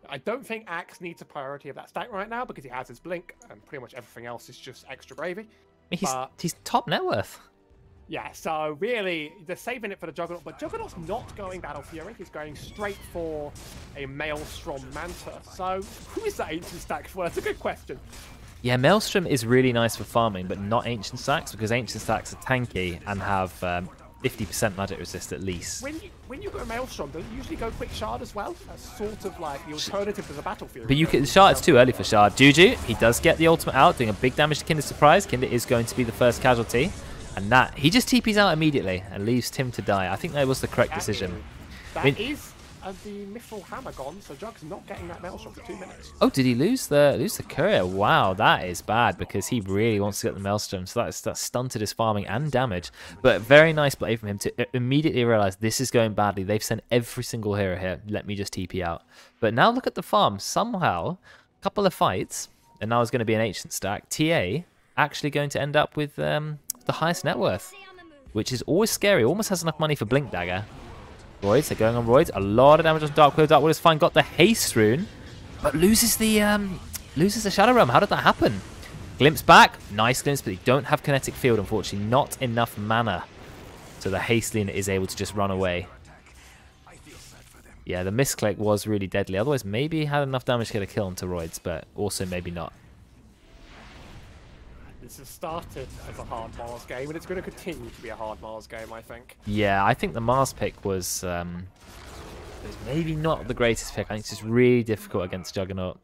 I don't think Axe needs a priority of that stack right now because he has his Blink and pretty much everything else is just extra gravy. He's top net worth. Yeah, so really, they're saving it for the Juggernaut, but Juggernaut's not going Battle Fury. He's going straight for a Maelstrom Manta. So who is that Ancient Stack for? That's a good question. Yeah, Maelstrom is really nice for farming, but not Ancient Stacks, because Ancient Stacks are tanky and have 50% magic resist at least. When you go Maelstrom, don't you usually go Quick Shard as well? That's sort of like the alternative to the Battle Fury. But the Shard, it's too early for Shard. Juju, he does get the ultimate out, doing a big damage to Kinder's Surprise. Kinder is going to be the first casualty. And that, he just TPs out immediately and leaves Tim to die. I think that was the correct decision. That is the Mithril Hammer gone, so Jug's not getting that Maelstrom for 2 minutes. Oh, did he lose the courier? Wow, that is bad because he really wants to get the Maelstrom. So that's stunted his farming and damage. But very nice play from him to immediately realize this is going badly. They've sent every single hero here. Let me just TP out. But now look at the farm. Somehow, a couple of fights, and now it's going to be an Ancient Stack. TA actually going to end up with the highest net worth, which is always scary. Almost has enough money for Blink Dagger. Roids, they're going on Roids. A lot of damage on Dark Willow. Dark Willow's fine. Got the haste rune, but loses the Shadow Realm. How did that happen? Glimpse back. Nice glimpse, but they don't have kinetic field, unfortunately. Not enough mana. So the haste Lena is able to just run away. Yeah, the misclick was really deadly. Otherwise, maybe he had enough damage to get a kill onto Roids, but also maybe not. This has started as a hard Mars game, and it's going to continue to be a hard Mars game, I think. Yeah, I think the Mars pick was maybe not the greatest pick. I think it's just really difficult against Juggernaut.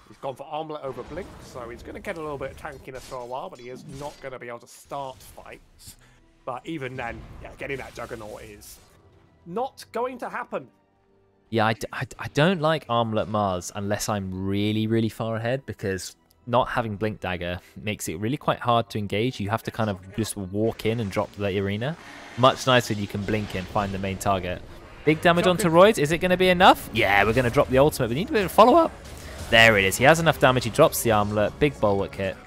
He's gone for Armlet over Blink, so he's going to get a little bit of tankiness for a while, but he is not going to be able to start fights. But even then, yeah, getting that Juggernaut is not going to happen. Yeah, I don't like Armlet Mars unless I'm really, really far ahead, because not having Blink Dagger makes it really quite hard to engage. You have to kind of just walk in and drop the arena. Much nicer when you can blink in, find the main target. Big damage onto Roids. Is it going to be enough? Yeah, we're going to drop the ultimate. We need a bit of follow-up. There it is. He has enough damage. He drops the armlet. Big bulwark hit.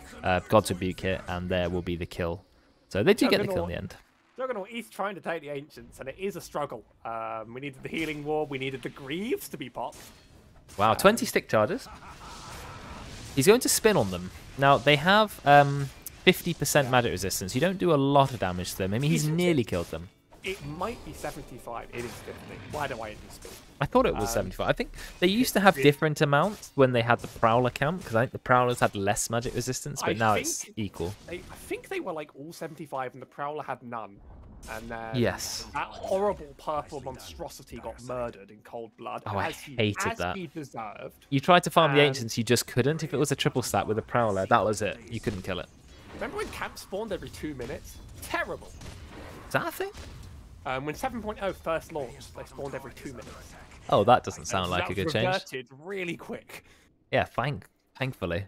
God's Rebuke hit. And there will be the kill. So they do get the kill in the end. Juggernaut is trying to take the Ancients, and it is a struggle. We needed the Healing Ward. We needed the Greaves to be popped. Wow, 20 stick charges. He's going to spin on them. Now, they have 50% magic resistance. You don't do a lot of damage to them. I mean, he's nearly killed them. It might be 75. It is 50. Why do I do spin? I thought it was 75. I think they used to have different amounts when they had the Prowler count, because I think the Prowlers had less magic resistance, but now it's equal. I think they were like all 75, and the Prowler had none. And then yes, that horrible purple monstrosity got murdered in cold blood. Oh, I hated that. He deserved. You tried to farm the Ancients, you just couldn't. If it was a triple stat with a Prowler, that was it. You couldn't kill it. Remember when camp spawned every 2 minutes? Terrible. Is that a thing? When 7.0 first launched, they spawned every 2 minutes. Oh, that doesn't sound like a good change. Reverted really quick. Yeah, thankfully.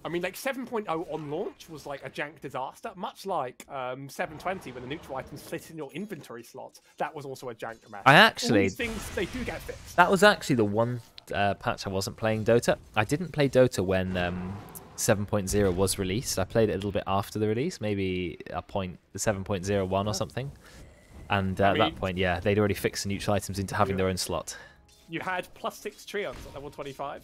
I mean, like 7.0 on launch was like a jank disaster, much like 720 when the neutral items sit in your inventory slot. That was also a jank mess. All these things, they do get fixed. That was actually the one patch I wasn't playing Dota. I didn't play Dota when 7.0 was released. I played it a little bit after the release, maybe the 7.01 or something. And at that point, yeah, they'd already fixed the neutral items into having their own slot. You had +6 trios at level 25.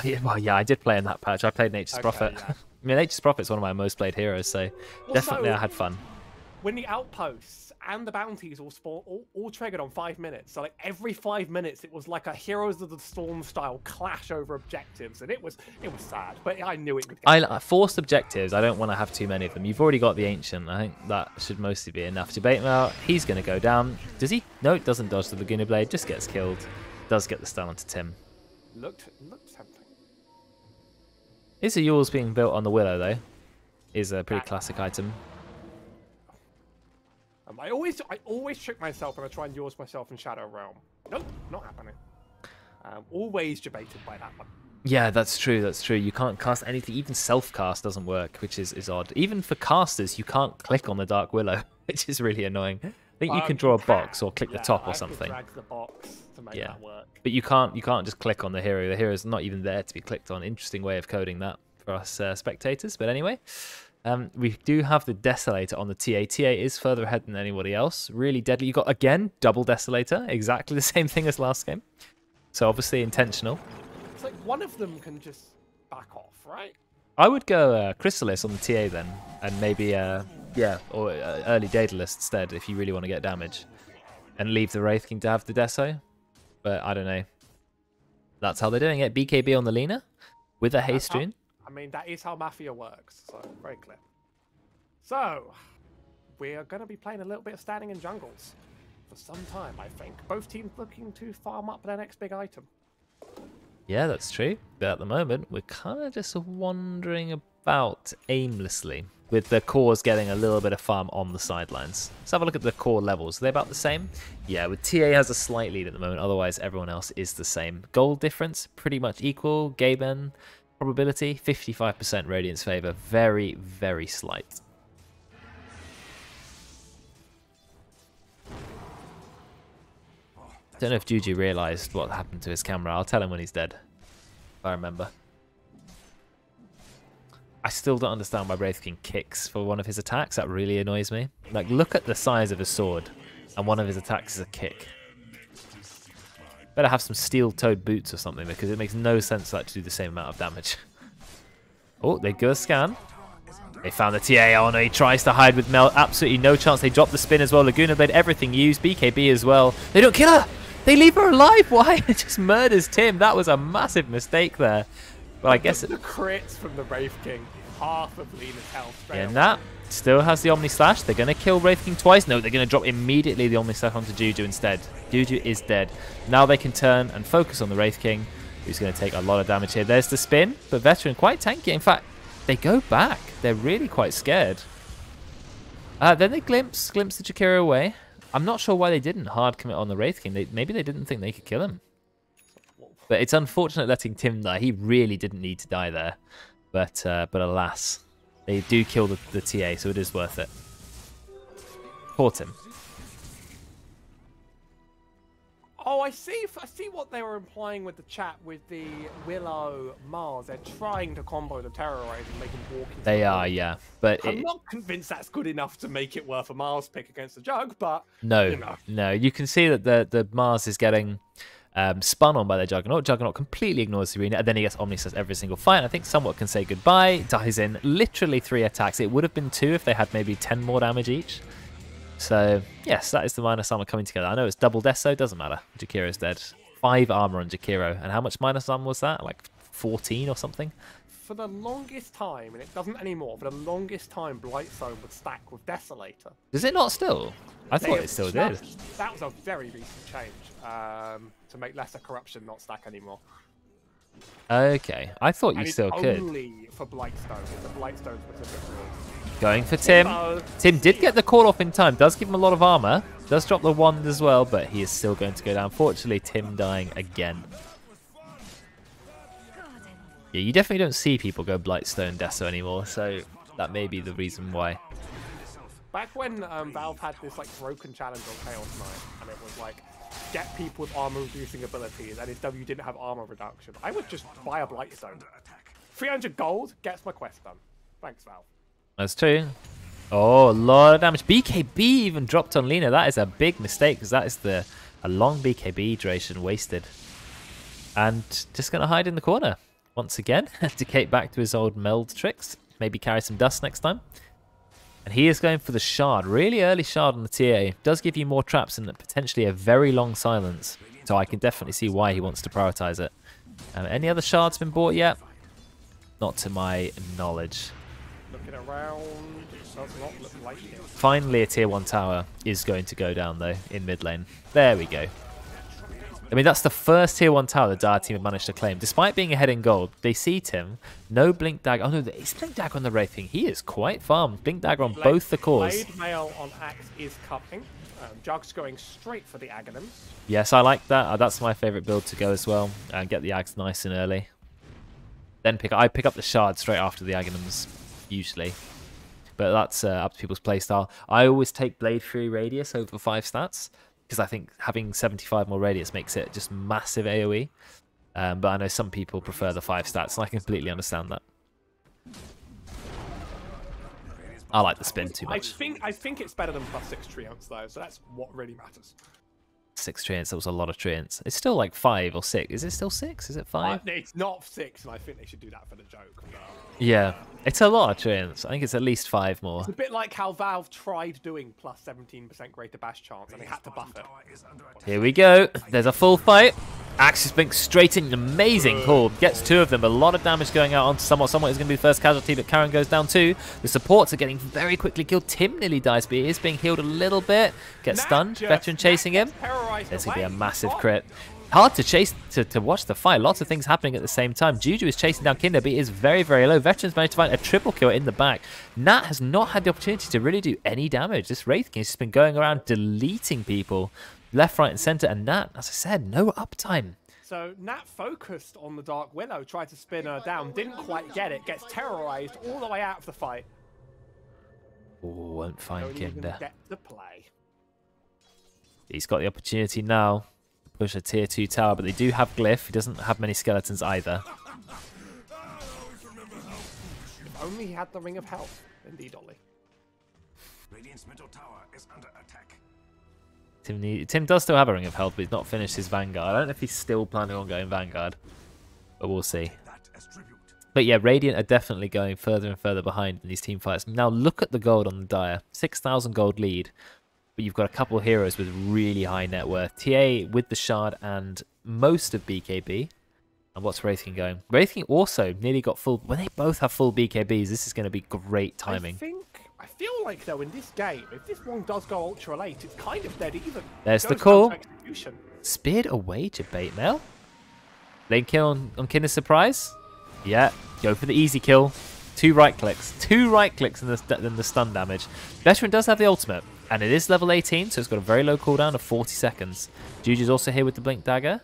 Yeah, well, yeah, I did play in that patch. I played Nature's Prophet. Yeah. I mean, Nature's Prophet's one of my most played heroes, so definitely I had fun. When the outposts and the bounties all triggered on 5 minutes, so like every 5 minutes, it was like a Heroes of the Storm style clash over objectives, and it was sad. But I knew it would. Forced objectives. I don't want to have too many of them. You've already got the Ancient. I think that should mostly be enough. Debate now. He's going to go down. Does he? No, it doesn't dodge the Laguna Blade. Just gets killed. Does get the stun onto Tim. Looked tempting. Is a Yule's being built on the Willow though? Is a pretty classic item. I always trick myself when I try and yours myself in Shadow Realm. Nope, not happening. Always debated by that one. Yeah, that's true. That's true. You can't cast anything. Even self-cast doesn't work, which is odd. Even for casters, you can't click on the Dark Willow, which is really annoying. I think you can draw a box or click the top or something. Drag the box to make that work. But you can't just click on the hero. The hero's not even there to be clicked on. Interesting way of coding that for us spectators. But anyway, we do have the Desolator on the TA. TA is further ahead than anybody else. Really deadly. You got, again, double Desolator. Exactly the same thing as last game. So obviously intentional. It's like one of them can just back off, right? I would go Chrysalis on the TA then. And maybe, or early Daedalus instead if you really want to get damage. And leave the Wraith King to have the Deso. But I don't know. That's how they're doing it. BKB on the Lina with a haste rune. I mean, that is how Mafia works, so very clear. So, we're going to be playing a little bit of standing in jungles for some time, I think. Both teams looking to farm up their next big item. Yeah, that's true. But at the moment, we're kind of just wandering about aimlessly, with the cores getting a little bit of farm on the sidelines. Let's have a look at the core levels. Are they about the same? Yeah, with TA has a slight lead at the moment. Otherwise, everyone else is the same. Gold difference, pretty much equal. Gaben, probability, 55% Radiant's favor. Very, very slight. Don't know if Juju realised what happened to his camera. I'll tell him when he's dead, if I remember. I still don't understand why Wraith King kicks for one of his attacks. That really annoys me. Like, look at the size of his sword, and one of his attacks is a kick. Better have some steel-toed boots or something, because it makes no sense for that to do the same amount of damage. Oh, they go a scan. They found the TA. Oh no, he tries to hide with Mel. Absolutely no chance. They drop the spin as well. Laguna Blade, everything used. BKB as well. They don't kill her! They leave her alive. Why? It just murders Tim. That was a massive mistake there. But I guess the crits from the Wraith King, half of Lena's health. Yeah, Nat still has the Omni Slash. They're going to kill Wraith King twice. No, they're going to drop immediately the Omni Slash onto Juju instead. Juju is dead. Now they can turn and focus on the Wraith King, who's going to take a lot of damage here. There's the spin, but Veteran quite tanky. In fact, they go back. They're really quite scared. Then they glimpse the Jakiro away. I'm not sure why they didn't hard commit on the Wraith King. Maybe they didn't think they could kill him. But it's unfortunate letting Tim die. He really didn't need to die there. But alas, they do kill the TA, so it is worth it. Poor Tim. Oh, I see what they were implying with the chat with the Willow Mars. They're trying to combo the Terrorize and make him walk into They are, yeah. But I'm not convinced that's good enough to make it worth a Mars pick against the Jug, but no, you know. no. You can see that the Mars is getting spun on by the Juggernaut. Juggernaut completely ignores the arena, and then he gets Omnisus every single fight. I think somewhat can say goodbye. Dies in literally 3 attacks. It would have been 2 if they had maybe 10 more damage each. So, yes, that is the minus armor coming together. I know it's double death, so it doesn't matter. Jakiro's dead. 5 armor on Jakiro. And how much minus armor was that? Like 14 or something? For the longest time, and it doesn't anymore, for the longest time, Blightstone would stack with Desolator. Does it not still? I thought it still did. That was a very recent change to make Lesser Corruption not stack anymore. Okay, I thought you and still it's could. Only for Blightstone. It's a Blightstone specific rule. Going for Tim. Tim did get the call off in time. Does give him a lot of armor. Does drop the wand as well, but he is still going to go down. Fortunately, Tim dying again. Yeah, you definitely don't see people go Blightstone Deso anymore, so that may be the reason why. Back when Valve had this like broken challenge on Chaos Knight, and it was like, get people with armor reducing abilities, and if W didn't have armor reduction, I would just buy a Blightstone. 300 gold gets my quest done. Thanks, Valve. That's true. Oh, a lot of damage. BKB even dropped on Lena. That is a big mistake, because that is a long BKB duration wasted. And just going to hide in the corner once again. Decay back to his old meld tricks. Maybe carry some dust next time. And he is going for the shard. Really early shard on the TA. Does give you more traps and potentially a very long silence. So I can definitely see why he wants to prioritize it. Any other shards been bought yet? Not to my knowledge. Looking around, it does not look like it. Finally, a tier 1 tower is going to go down, though, in mid lane. There we go. I mean, that's the first tier 1 tower the Dire team have managed to claim. Despite being ahead in gold, they see Tim. No Blink Dagger. Oh, no, there is Blink Dagger on the Wraith King. He is quite farmed. Blink Dagger on both the cores. Blade Mail on Axe is cupping. Jug's going straight for the Aghanims. Yes, I like that. That's my favourite build to go as well. And get the Aghs nice and early. Then I pick up the shard straight after the Aghanims, usually. But that's up to people's playstyle. I always take Blade Fury Radius over 5 stats, because I think having 75 more radius makes it just massive AoE. But I know some people prefer the 5 stats, and I completely understand that. I like the spin too much. I think it's better than +6 Treants though, so that's what really matters. 6 Treants, that was a lot of Treants. It's still like 5 or 6. Is it still 6? Is it 5? It's not 6, and I think they should do that for the joke. Yeah, it's a lot of Treants. I think it's at least 5 more. It's a bit like how Valve tried doing plus 17% greater bash chance, and they had to buff it. Here we go. There's a full fight. Axis Blink straight in. Amazing call. Gets 2 of them. A lot of damage going out onto someone. Someone is going to be the first casualty, but Karen goes down too. The supports are getting very quickly killed. Tim nearly dies, but he is being healed a little bit. Gets stunned. Veteran chasing him. There's going to be a massive crit. Hard to chase, to watch the fight. Lots of things happening at the same time. Juju is chasing down Kinder, but he is very, very low. Veterans managed to find a triple kill in the back. Nat has not had the opportunity to really do any damage. This Wraith King has just been going around deleting people left, right, and center. And Nat, as I said, no uptime. So Nat focused on the Dark Willow, tried to spin her down, didn't quite get it, gets terrorized all the way out of the fight. Oh, won't find Kinder. Get to play. He's got the opportunity now. Push a tier 2 tower, but they do have Glyph. He doesn't have many skeletons either. If only he had the Ring of Health. Indeed, Ollie. Radiant's middle tower is under attack. Tim does still have a Ring of Health, but he's not finished his Vanguard. I don't know if he's still planning on going Vanguard, but we'll see. But yeah, Radiant are definitely going further and further behind in these team fights. Now look at the gold on the Dire. 6,000 gold lead. but you've got a couple of heroes with really high net worth. TA with the Shard and most of BKB. And what's Wraith King going? Wraith King also nearly got full... When they both have full BKBs, this is going to be great timing. I feel like, though, in this game, if this one does go ultra late, it's kind of dead even. There's the call. Speared away to bait mail. Lane kill on Kinder Surprise. Yeah, go for the easy kill. 2 right clicks. 2 right clicks and the stun damage. Veteran does have the ultimate, and it is level 18, so it's got a very low cooldown of 40 seconds. Juju's also here with the Blink Dagger.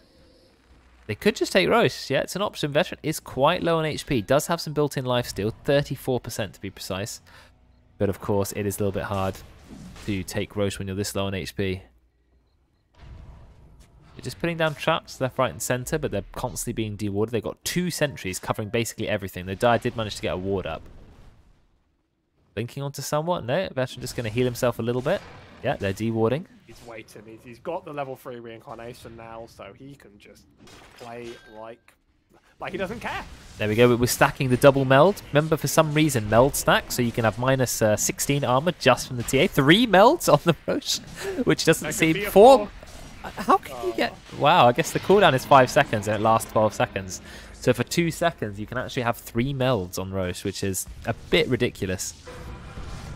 They could just take Roche. Yeah, it's an option. Veteran is quite low on HP. Does have some built-in lifesteal, 34% to be precise. But of course, it is a little bit hard to take Roche when you're this low on HP. They're just putting down traps left, right, and center, but they're constantly being dewarded. They've got 2 sentries covering basically everything. The Dire did manage to get a ward up. Blinking onto somewhat. No, Veteran just going to heal himself a little bit. Yeah, they're dewarding. He's waiting. He's got the level 3 reincarnation now, so he can just play like he doesn't care. There we go. We're stacking the double meld. Remember, for some reason, meld stack, so you can have minus 16 armor just from the TA. 3 melds on the Roche, which doesn't seem... 4... How can you get... Wow, I guess the cooldown is 5 seconds and it lasts 12 seconds. So for 2 seconds, you can actually have 3 melds on Roche, which is a bit ridiculous.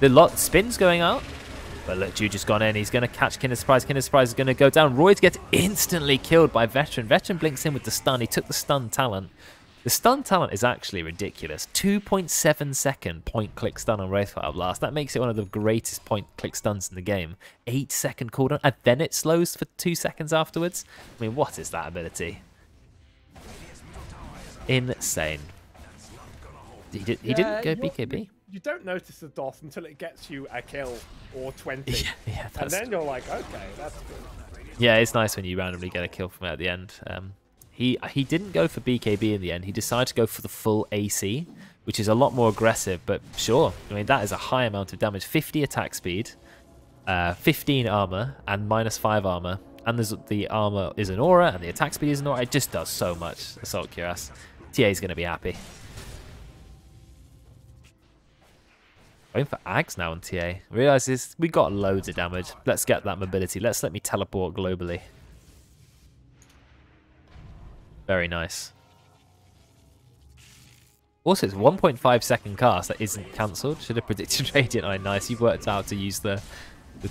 The lot spins going out. But look, Juju's gone in. He's going to catch Kinder Surprise. Kinder Surprise is going to go down. Royd gets instantly killed by Veteran. Veteran blinks in with the stun. He took the stun talent. The stun talent is actually ridiculous. 2.7 second point-click stun on Wraithfire Blast. That makes it one of the greatest point-click stuns in the game. 8 second cooldown, and then it slows for 2 seconds afterwards. I mean, what is that ability? Insane. He didn't go BKB. You don't notice the DOS until it gets you a kill or 20. Yeah, and then you're like, okay, that's good. Yeah, it's nice when you randomly get a kill from it at the end. He didn't go for BKB in the end. He decided to go for the full AC, which is a lot more aggressive, but sure. I mean, that is a high amount of damage. 50 attack speed, 15 armor, and minus 5 armor. And the armor is an aura, and the attack speed is an aura. It just does so much, Assault Cuirass. TA is going to be happy. Going for Ags now on TA. Realise this, we got loads of damage. Let's get that mobility. Let me teleport globally. Very nice. Also, it's 1.5 second cast that isn't cancelled. Should have predicted Radiant Eye. Nice, you've worked out to use the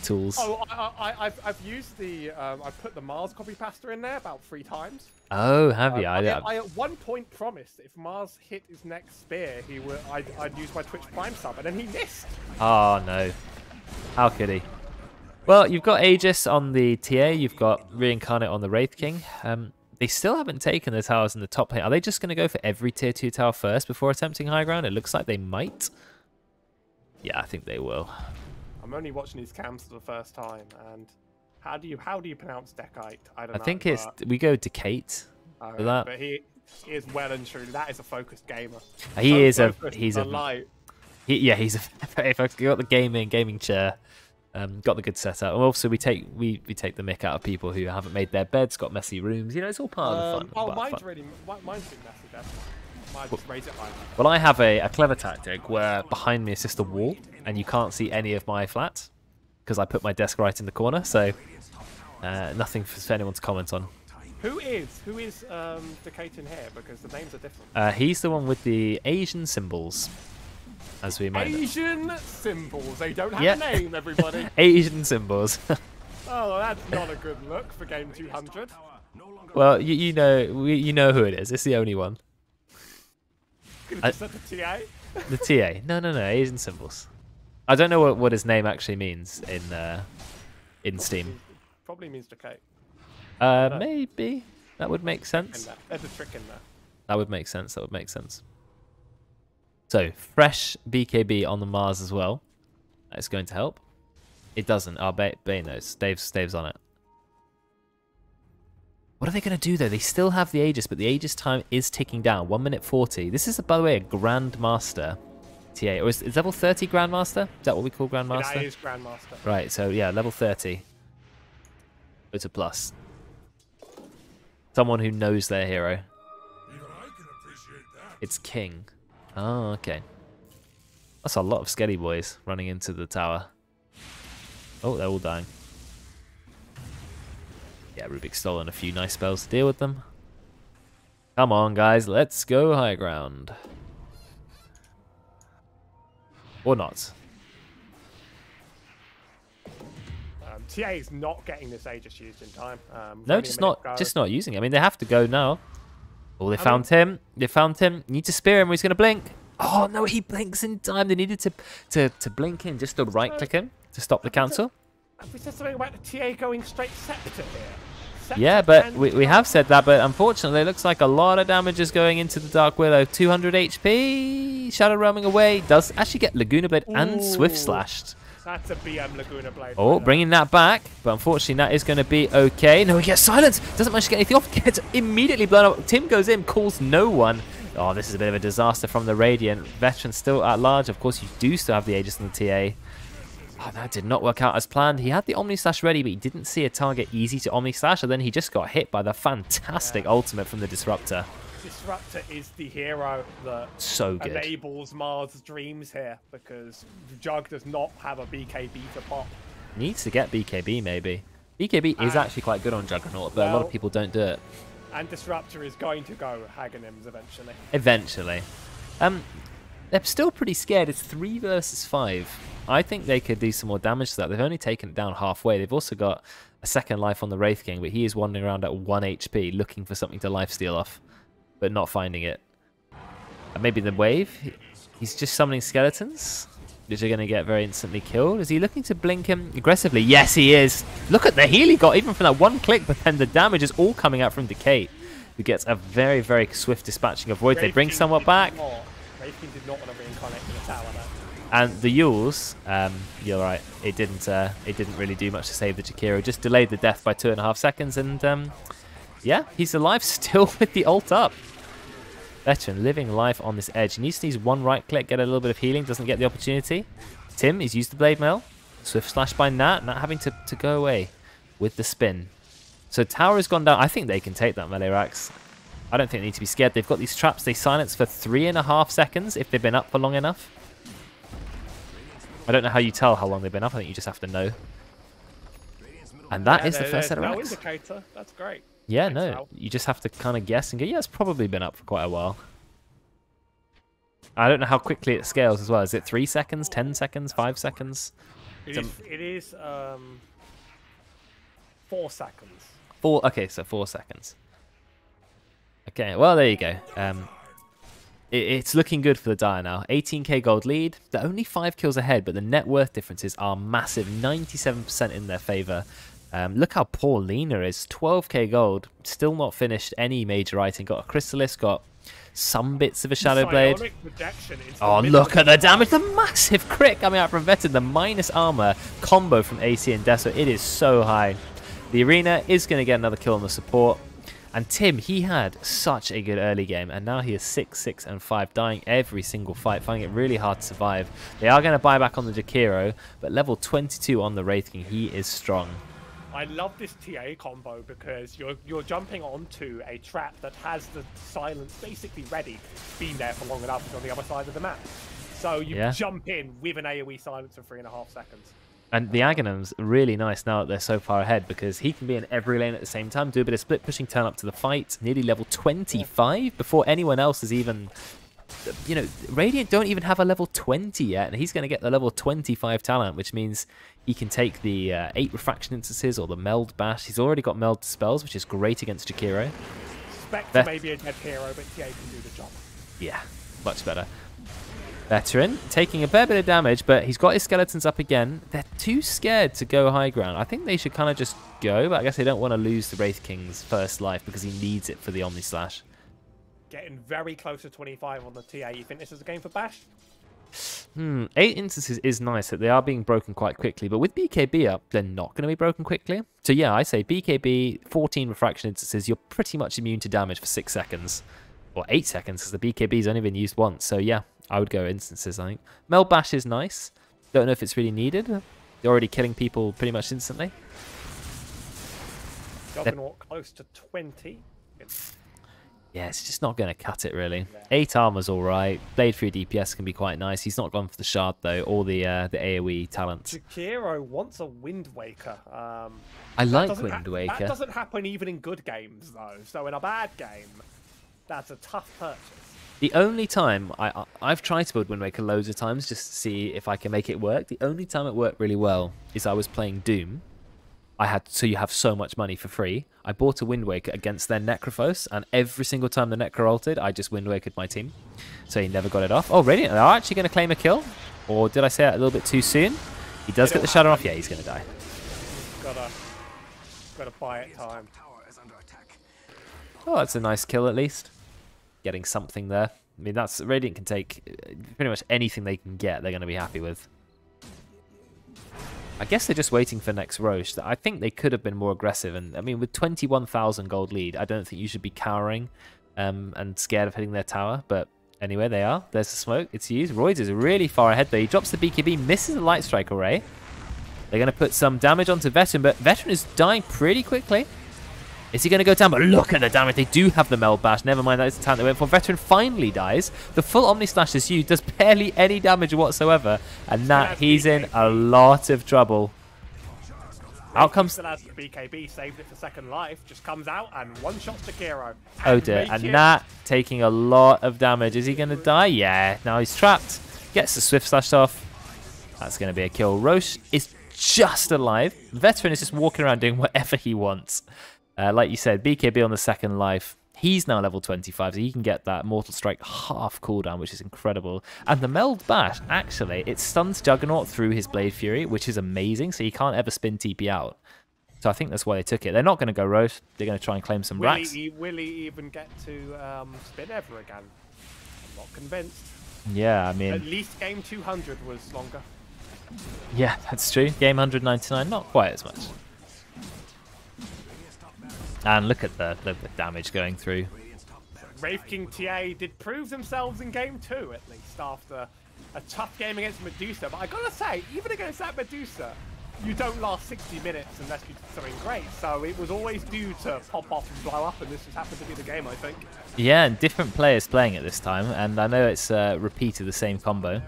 tools. Oh, I've used the I've put the Mars copy pasta in there about 3 times. Oh, have you? I at one point promised if Mars hit his next spear, I'd use my Twitch Prime sub, and then he missed. Oh no, how could he? Well, you've got Aegis on the TA. You've got Reincarnate on the Wraith King. They still haven't taken the towers in the top lane. Are they just going to go for every tier 2 tower first before attempting high ground? It looks like they might. Yeah, I think they will. I'm only watching these cams for the first time, and how do you pronounce Decite? I don't know. I think it's we go Decate for that. But he is well and truly that is a focused gamer. He's a light. He's a very focused. Got the gaming chair. Got the good setup. And also we take the mick out of people who haven't made their beds, got messy rooms. You know, it's all part of the fun. Oh, mine's been messy. That's fine. Just raise it higher. Well, I have a clever tactic where behind me is just a wall, and you can't see any of my flats because I put my desk right in the corner. So nothing for anyone to comment on. Who is Decate in here? Because the names are different. He's the one with the Asian symbols. As we might Asian symbols. They don't have a name, everybody. Asian symbols. Oh, that's not a good look for game 200. Well, you know who it is. It's the only one. Could have just said the TA. The TA. No. Asian symbols. I don't know what his name actually means in Steam. Probably means Decate. Maybe that would make sense. There's a trick in there. That would make sense. So, fresh BKB on the Mars as well. That's going to help. It doesn't. Our Bay knows. Dave's on it. What are they going to do, though? They still have the Aegis, but the Aegis time is ticking down. 1 minute 40. This is, by the way, a Grandmaster TA. Or is level 30 Grandmaster? Is that what we call Grandmaster? That is Grandmaster. Right, so yeah, level 30. It's a plus. Someone who knows their hero. It's King. Oh, okay. That's a lot of Skelly boys running into the tower. Oh, they're all dying. Yeah, Rubik's stolen a few nice spells to deal with them. Come on, guys, let's go high ground. Or not. TA is not getting this Aegis used in time. No, just not using it. I mean, they have to go now. Oh, they found him. They found him. You need to spear him or he's going to blink. Oh, no, he blinks in time. They needed to blink in just to right-click him to stop the cancel. Have we said something about the TA going straight Scepter here? Scepter Yeah, but we have said that, but unfortunately, it looks like a lot of damage is going into the Dark Willow. 200 HP. Shadow roaming away. Does actually get Laguna Blade and Swift Slashed. That's a BM Laguna Blade. Oh, bringing that back, but unfortunately that is going to be okay. No, he gets silence. Doesn't manage to get anything off. Gets immediately blown up. Tim goes in, calls no one. Oh, this is a bit of a disaster from the Radiant. Veteran still at large. Of course, you do still have the Aegis and the TA. Oh, that did not work out as planned. He had the Omni Slash ready, but he didn't see a target easy to Omni Slash, and then he just got hit by the fantastic ultimate from the Disruptor. Disruptor is the hero that so good. Enables Mars' dreams here, because Jug does not have a BKB to pop. Needs to get BKB maybe. BKB is actually quite good on Juggernaut, but a lot of people don't do it. And Disruptor is going to go Haganims eventually. Eventually. They're still pretty scared. It's 3 versus 5. I think they could do some more damage to that. They've only taken it down halfway. They've also got a second life on the Wraith King, but he is wandering around at 1 HP looking for something to lifesteal off, but not finding it. And maybe the wave? He's just summoning skeletons, which are going to get very instantly killed. Is he looking to blink him aggressively? Yes, he is. Look at the heal he got, even from that one click, but then the damage is all coming out from Decay, who gets a very, very swift dispatching of Void. They bring someone back. Wraith King did not want to reincarnate in the tower there. And the Yules, you're right, it didn't really do much to save the Jakiro. Just delayed the death by 2.5 seconds, and yeah, he's alive still with the ult up. Veteran living life on this edge. He needs to use one right click, get a little bit of healing, doesn't get the opportunity. Tim, he's used the Blade Mail. Swift Slash by Nat, Nat having to go away with the spin. So tower has gone down. I think they can take that melee racks. I don't think they need to be scared. They've got these traps. They silence for 3.5 seconds if they've been up for long enough. I don't know how you tell how long they've been up. I think you just have to know. And that is the first set of racks. No indicator. That's great. Yeah, no. You just have to kind of guess and go, yeah, it's probably been up for quite a while. I don't know how quickly it scales as well. Is it 3 seconds, 10 seconds, 5 seconds? It is 4 seconds. Okay, so 4 seconds. Okay, well, there you go. It's looking good for the Dire now. 18k gold lead. They're only 5 kills ahead, but the net worth differences are massive. 97% in their favor. Look how poor Lena is. 12k gold. Still not finished any major item. Got a Chrysalis, got some bits of a Shadow Blade. Oh, look at the damage. The massive crit coming out from Veteran. The minus armor combo from AC and Deso. It is so high. The Arena is going to get another kill on the support. And Tim, he had such a good early game, and now he is 6, 6, and 5, dying every single fight, finding it really hard to survive. They are going to buy back on the Jakiro, but level 22 on the Wraith King, he is strong. I love this TA combo because you're jumping onto a trap that has the silence basically ready, been there for long enough on the other side of the map. So you jump in with an AoE silence for 3.5 seconds. And the Aghanim's really nice now that they're so far ahead, because he can be in every lane at the same time, do a bit of split pushing, turn up to the fight, nearly level 25 before anyone else is even... You know, Radiant don't even have a level 20 yet, and he's going to get the level 25 talent, which means he can take the 8 refraction instances or the meld bash. He's already got meld spells, which is great against Jakiro. Spectre may be a dead hero, but TA can do the job. Yeah, much better. Veteran taking a fair bit of damage, but he's got his skeletons up again. They're too scared to go high ground. I think they should kind of just go, but I guess they don't want to lose the Wraith King's first life because he needs it for the Omni Slash. Getting very close to 25 on the TA. You think this is a game for Bash? 8 instances is nice that they are being broken quite quickly, but with BKB up, they're not going to be broken quickly. So yeah, I say BKB, 14 refraction instances, you're pretty much immune to damage for 6 seconds. Or 8 seconds, because the BKB's only been used once. So yeah, I would go instances, I think. Meld Bash is nice. Don't know if it's really needed. They're already killing people pretty much instantly. Juggernaut close to 20. Yeah, it's just not going to cut it, really. 8 armor's all right. Blade Fury DPS can be quite nice. He's not gone for the shard, though, or the AoE talent. Jakiro wants a Wind Waker. I like Wind Waker. That doesn't happen even in good games, though. So in a bad game, that's a tough purchase. The only time I've tried to build Wind Waker loads of times just to see if I can make it work. The only time it worked really well is I was playing Doom. So you have so much money for free. I bought a Wind Waker against their Necrophos, and every single time the Necro ulted, I just Wind Wakered my team. So he never got it off. Oh, Radiant, they're actually going to claim a kill? Or did I say that a little bit too soon? He does get the shadow off. Yeah, he's going to die. Gotta buy it time. Oh, that's a nice kill at least. Getting something there. I mean, that's Radiant can take pretty much anything they can get. They're going to be happy with. I guess they're just waiting for next Roche. I think they could have been more aggressive. And I mean, with 21,000 gold lead, I don't think you should be cowering and scared of hitting their tower. But anyway, they are. There's the smoke. It's used. Royds is really far ahead, though. He drops the BKB, misses the Light Strike array. They're going to put some damage onto Veteran, but Veteran is dying pretty quickly. Is he going to go down? But look at the damage. They do have the Meld Bash. Never mind, that is the talent they went for. Veteran finally dies. The full Omni Slash is used. Does barely any damage whatsoever. And that he's in a lot of trouble. Out comes... Still has the BKB, saved it for second life. Just comes out and one-shots Jakiro. Oh dear. And Nat taking a lot of damage. Is he going to die? Yeah. Now he's trapped. Gets the Swift Slash off. That's going to be a kill. Roche is just alive. Veteran is just walking around doing whatever he wants. Like you said, BKB on the second life. He's now level 25, so he can get that Mortal Strike half cooldown, which is incredible. And the Meld Bash, actually, it stuns Juggernaut through his Blade Fury, which is amazing, so he can't ever spin TP out. So I think that's why they took it. They're not going to go Roche. They're going to try and claim some racks. Will he even get to spin ever again? I'm not convinced. Yeah, I mean... At least game 200 was longer. Yeah, that's true. Game 199, not quite as much. And look at the damage going through. Wraith King TA did prove themselves in game 2, at least, after a tough game against Medusa. But I gotta say, even against that Medusa, you don't last 60 minutes unless you do something great. So it was always due to pop off and blow up, and this just happened to be the game, I think. Yeah, and different players playing it this time, and I know it's repeated the same combo,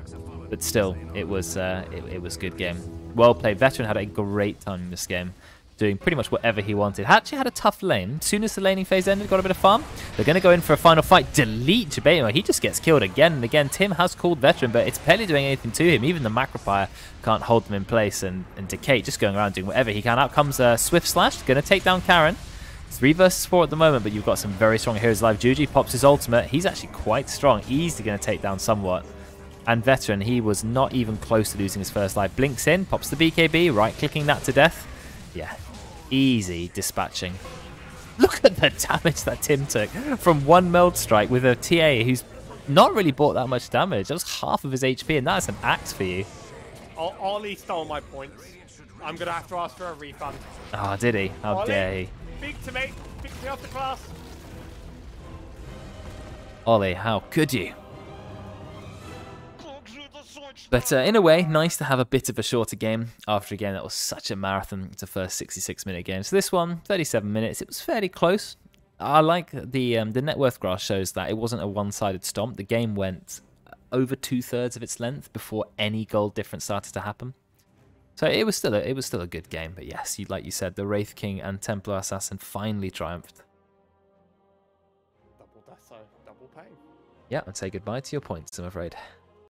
but still, it was good game. Well played. Veteran had a great time in this game, doing pretty much whatever he wanted. Actually had a tough lane. As soon as the laning phase ended, got a bit of farm. They're going to go in for a final fight. Delete Jabema. He just gets killed again and again. Tim has called Veteran, but it's barely doing anything to him. Even the Macropire can't hold them in place. And Decay just going around doing whatever he can. Out comes Swift Slash. Going to take down Karen. 3 versus 4 at the moment, but you've got some very strong heroes alive. Juji pops his ultimate. He's actually quite strong. Easily going to take down somewhat. And Veteran, he was not even close to losing his first life. Blinks in, pops the BKB, right-clicking that to death. Yeah. Easy dispatching. Look at the damage that Tim took from one Meld Strike with a TA who's not really bought that much damage. That was half of his HP, and that's an axe for you. Ollie stole my points. I'm going to have to ask for a refund. Oh, did he? How Ollie, dare he? Speak to me. Speak to me after class. Ollie, how could you? But in a way, nice to have a bit of a shorter game after a game that was such a marathon. It's a first 66-minute game. So this one, 37 minutes. It was fairly close. I like the net worth graph shows that it wasn't a one-sided stomp. The game went over 2/3 of its length before any gold difference started to happen. So it was still a good game. But yes, like you said, the Wraith King and Templar Assassin finally triumphed. Double death, so double pain. Yeah, I'd say goodbye to your points, I'm afraid.